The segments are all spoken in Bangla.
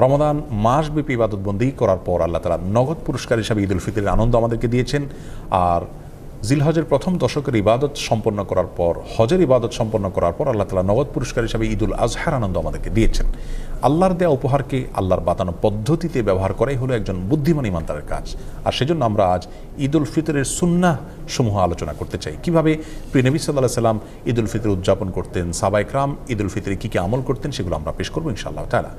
রমাদান মাসব্যাপী ইবাদতবন্দি করার পর আল্লাহ তাআলা নগদ পুরস্কার হিসাবে ঈদুল ফিতরের আনন্দ আমাদেরকে দিয়েছেন। আর জিলহজের প্রথম দশকের ইবাদত সম্পন্ন করার পর, হজের ইবাদত সম্পন্ন করার পর আল্লাহ তাআলা নগদ পুরস্কার হিসাবে ঈদুল আজহার আনন্দ আমাদেরকে দিয়েছেন। আল্লাহর দেয়া উপহারকে আল্লাহর বাতানো পদ্ধতিতে ব্যবহার করাই হলো একজন বুদ্ধিমান ইমানদারের কাজ। আর সেজন্য আমরা আজ ঈদুল ফিতরের সুন্নাহ সমূহ আলোচনা করতে চাই। কিভাবে প্রিয় নবী সাল্লাল্লাহু আলাইহি সাল্লাম ঈদুল ফিতর উদযাপন করতেন, সাহাবায়ে কেরাম ঈদুল ফিতরে কী কী আমল করতেন, সেগুলো আমরা পেশ করবো ইনশাআল্লাহ তাআলা।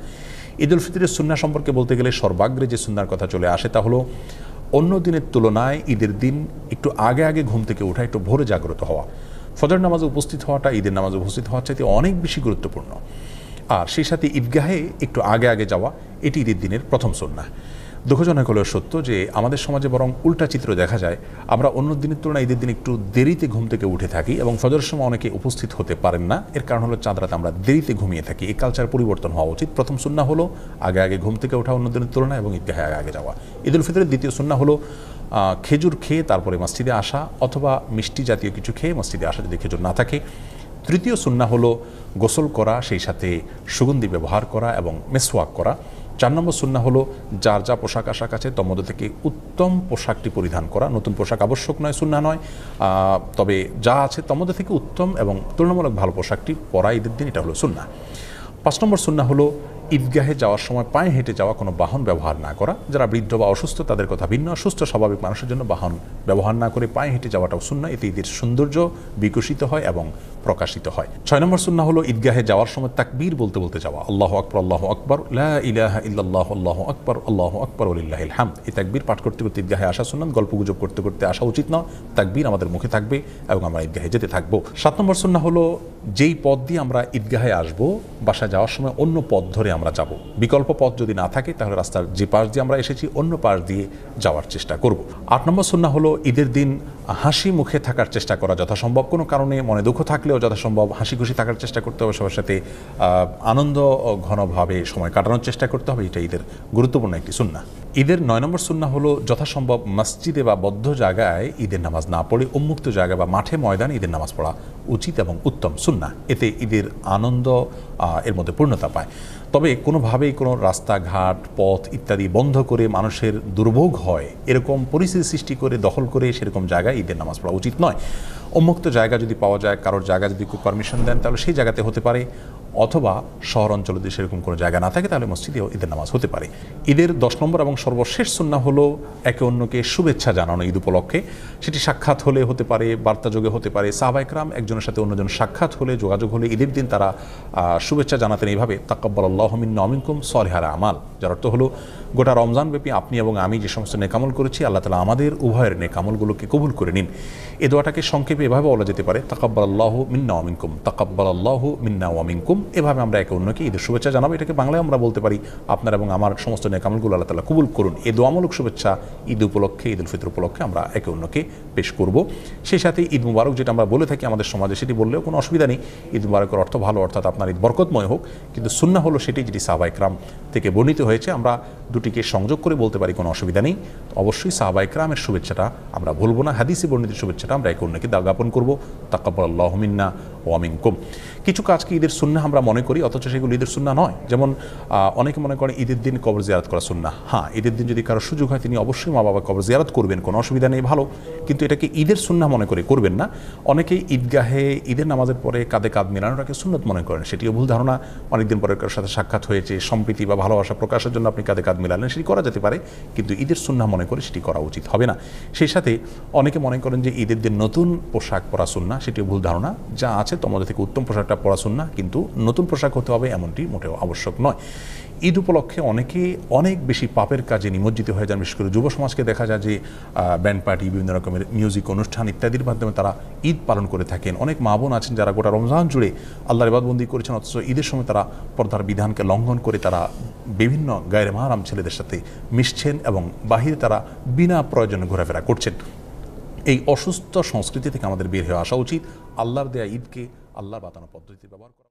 ঈদুল ফিতরের সুন্নাহ সম্পর্কে বলতে গেলে সর্বাগ্রে যে সুন্নাহর কথা চলে আসে তা হলো অন্য দিনের তুলনায় ঈদের দিন একটু আগে আগে ঘুম থেকে ওঠা, একটু ভোরে জাগ্রত হওয়া। ফজর নামাজে উপস্থিত হওয়াটা ঈদের নামাজে উপস্থিত হওয়ার চাইতে অনেক বেশি গুরুত্বপূর্ণ। আর সেই সাথে ঈদগাহে একটু আগে আগে যাওয়া, এটি ঈদের দিনের প্রথম সুন্নাহ। দুঃখজনক হলেও সত্য যে আমাদের সমাজে বরং উল্টা চিত্র দেখা যায়। আমরা অন্য দিনের তুলনায় ঈদের দিন একটু দেরিতে ঘুম থেকে উঠে থাকি এবং ফজরের সময় অনেকে উপস্থিত হতে পারেন না। এর কারণ হলো চাঁদ রাতে আমরা দেরিতে ঘুমিয়ে থাকি। এই কালচার পরিবর্তন হওয়া উচিত। প্রথম সুন্নাহ হলো আগে আগে ঘুম থেকে ওঠা অন্য দিনের তুলনায় এবং ঈদগাহে আগে আগে যাওয়া। ঈদুল ফিতরের দ্বিতীয় সুন্নাহ হলো খেজুর খেয়ে তারপরে মসজিদে আসা, অথবা মিষ্টি জাতীয় কিছু খেয়ে মসজিদে আসা যদি খেজুর না থাকে। তৃতীয় সুন্নাহ হলো গোসল করা, সেই সাথে সুগন্ধি ব্যবহার করা এবং মেসওয়াক করা। 4 নম্বর সুন্নাহ হলো যার যা পোশাক আশাক আছে তার মধ্যে থেকে উত্তম পোশাকটি পরিধান করা। নতুন পোশাক আবশ্যক নয়, সুন্নাহ নয়, তবে যা আছে তার মধ্যে থেকে উত্তম এবং তুলনামূলক ভালো পোশাকটি পরা ঈদের দিন, এটা হলো সুন্নাহ। 5 নম্বর সুন্নাহ হলো ঈদগাহে যাওয়ার সময় পায়ে হেঁটে যাওয়া, কোনো বাহন ব্যবহার না করা। যারা বৃদ্ধ বা অসুস্থ তাদের কথা ভিন্ন, সুস্থ স্বাভাবিক মানুষের জন্য বাহন ব্যবহার না করে পায়ে হেঁটে যাওয়াটাও সুন্নাহ। এতে ঈদের সৌন্দর্য বিকশিত হয় এবং প্রকাশিত হয়। 6 নম্বর সুন্নাহ হলো ঈদগাহে যাওয়ার সময় তাকবীর বলতে বলতে যাওয়া। আল্লাহু আকবার, আল্লাহু আকবার, লা ইলাহা ইল্লাল্লাহ, আল্লাহু আকবার, আল্লাহু আকবার ওয়া লিল্লাহিল হামদ। এই তাকবীর পাঠ করতে করতে ঈদগাহে আসা সুন্নাত। গল্পগুজব করতে করতে আসা উচিত নয়। তাকবীর আমাদের মুখে থাকবে এবং আমরা ঈদগাহে যেতে থাকবো। 7 নম্বর সুন্নাহ হলো যেই পথ দিয়ে আমরা ঈদগাহে আসবো, বাসায় যাওয়ার সময় অন্য পথ ধরে আমরা যাব। বিকল্প পথ যদি না থাকে তাহলে রাস্তার যে পাশ দিয়ে আমরা এসেছি অন্য পাশ দিয়ে যাওয়ার চেষ্টা করব। 8 নম্বর সুন্নাহ হলো ঈদের দিন হাসি মুখে থাকার চেষ্টা করা যথাসম্ভব। কোনো কারণে মনে দুঃখ থাকলেও যথাসম্ভব হাসি খুশি থাকার চেষ্টা করতে হবে, সবার সাথে আনন্দ ঘনভাবে সময় কাটানোর চেষ্টা করতে হবে। এটা ঈদের গুরুত্বপূর্ণ একটি সুন্নাহ। ঈদের 9 নম্বর সুন্নাহ হলো যথাসম্ভব মসজিদে বা বদ্ধ জায়গায় ঈদের নামাজ না পড়ে উন্মুক্ত জায়গায় বা মাঠে ময়দানে ঈদের নামাজ পড়া উচিত এবং উত্তম সুন্নাহ। এতে ঈদের আনন্দ এর মধ্যে পূর্ণতা পায়। তবে কোনোভাবেই কোনো রাস্তাঘাট, পথ ইত্যাদি বন্ধ করে মানুষের দুর্ভোগ হয় এরকম পরিস্থিতি সৃষ্টি করে দখল করে সেরকম জায়গায় ঈদের নামাজ পড়া উচিত নয়। উন্মুক্ত জায়গা যদি পাওয়া যায়, কারোর জায়গা যদি কেউ পারমিশন দেন তাহলে সেই জায়গাতে হতে পারে, অথবা শহর অঞ্চলে যদি সেরকম কোনো জায়গা না থাকে তাহলে মসজিদেও ঈদের নামাজ হতে পারে। ঈদের 10 নম্বর এবং সর্বশেষ সুন্নাহ হলো একে অন্যকে শুভেচ্ছা জানানো ঈদ উপলক্ষে। সেটি সাক্ষাৎ হলে হতে পারে, বার্তাযোগে হতে পারে। সাহাবায়ে কেরাম একজনের সাথে অন্যজন সাক্ষাৎ হলে, যোগাযোগ হলে ঈদের দিন তারা শুভেচ্ছা জানাতেন এইভাবে, তাকাব্বালাল্লাহু মিন্না ওয়া মিনকুম সালিহাল আমাল। যার অর্থ হলো গোটা রমজানব্যাপী আপনি এবং আমি যে সমস্ত নেকামল করেছি আল্লাহ তাআলা আমাদের উভয়ের নেকামলগুলোকে কবুল করে নিন। এই দোয়াটাকে সংক্ষেপে এভাবে বলা যেতে পারে, তাকাব্বালাল্লাহু মিন্না ওয়া মিনকুম, তাকাব্বালাল্লাহু মিন্না ওয়া মিনকুম। এভাবে আমরা একে অন্যকে ঈদের শুভেচ্ছা জানাবো। এটাকে বাংলায় আমরা বলতে পারি, আপনার এবং আমার সমস্ত নেকামলগুলো আল্লাহ তাআলা কবুল করুন। এই দোয়ামূলক শুভেচ্ছা ঈদ উপলক্ষে, ঈদুল ফিতর উপলক্ষে আমরা একে অন্যকে পেশ করব। সেই সাথে ঈদ মুবারক যেটা আমরা বলে থাকি আমাদের সমাজে, সেটি বললেও কোনো অসুবিধা নেই। ঈদ মুবারকের অর্থ ভালো, অর্থাৎ আপনার ঈদ বরকতময় হোক। কিন্তু সুন্নাহ হলো সেটি যেটি সাহাবায়ে কেরাম থেকে বর্ণিত হয়েছে। আমরা দুটিকে সংযোগ করে বলতে পারি, কোনো অসুবিধা নেই। অবশ্যই সাহাবায়ে কেরামের শুভেচ্ছাটা আমরা ভুলবো না। হাদিসে বর্ণিত শুভেচ্ছাটা আমরা একে অন্যকে জ্ঞাপন করবো, তাকাব্বালাল্লাহু মিন্না ওয়া মিনকুম। কিছু কাজকে ঈদের সুন্নাহ আমরা মনে করি, অথচ সেগুলো ঈদের সুন্নাহ নয়। যেমন অনেকে মনে করেন ঈদের দিন কবর জিয়ারত করা সুন্নাহ। হ্যাঁ, ঈদের দিন যদি কারো সুযোগ হয় তিনি অবশ্যই মা বাবা কবর জিয়ারত করবেন, কোনো অসুবিধা নেই, ভালো। কিন্তু এটাকে ঈদের সুন্নাহ মনে করে করবেন না। অনেকেই ঈদগাহে ঈদের নামাজের পরে কাঁধে কাঁধ মেলানোটাকে সুন্নত মনে করেন, সেটিও ভুল ধারণা। অনেকদিন পরে কারোর সাথে সাক্ষাৎ হয়েছে, সম্প্রীতি বা ভালোবাসা প্রকাশের জন্য আপনি কাঁধে কাঁধ মেলালেন, সেটি করা যেতে পারে, কিন্তু ঈদের সুন্নাহ মনে করে সেটি করা উচিত হবে না। সেই সাথে অনেকে মনে করেন যে ঈদের দিন নতুন পোশাক পরা সুন্নাহ, সেটিও ভুল ধারণা। যা আছে তোমাদের থেকে উত্তম পোশাকটা পরা সুন্নাহ, কিন্তু নতুন পোশাক হতে হবে এমনটি মোটেও আবশ্যক নয়। ঈদ উপলক্ষে অনেকে অনেক বেশি পাপের কাজে নিমজ্জিত হয়ে যান। বিশেষ করে যুব সমাজকে দেখা যায় যে ব্যান্ড পার্টি, বিভিন্ন রকমের মিউজিক অনুষ্ঠান ইত্যাদির মাধ্যমে তারা ঈদ পালন করে থাকেন। অনেক মা বোন আছেন যারা গোটা রমজান জুড়ে আল্লাহর ইবাদতবন্দি করেছেন, অথচ ঈদের সময় তারা পর্দার বিধানকে লঙ্ঘন করে তারা বিভিন্ন গায়রে মাহরাম ছেলেদের সাথে মিশছেন এবং বাহিরে তারা বিনা প্রয়োজনে ঘোরাফেরা করছেন। এই অসুস্থ সংস্কৃতি থেকে আমাদের বের হয়ে আসা উচিত। আল্লাহর দেয়া ঈদকে আল্লাহর বাতানো পদ্ধতিতে ব্যবহার করা।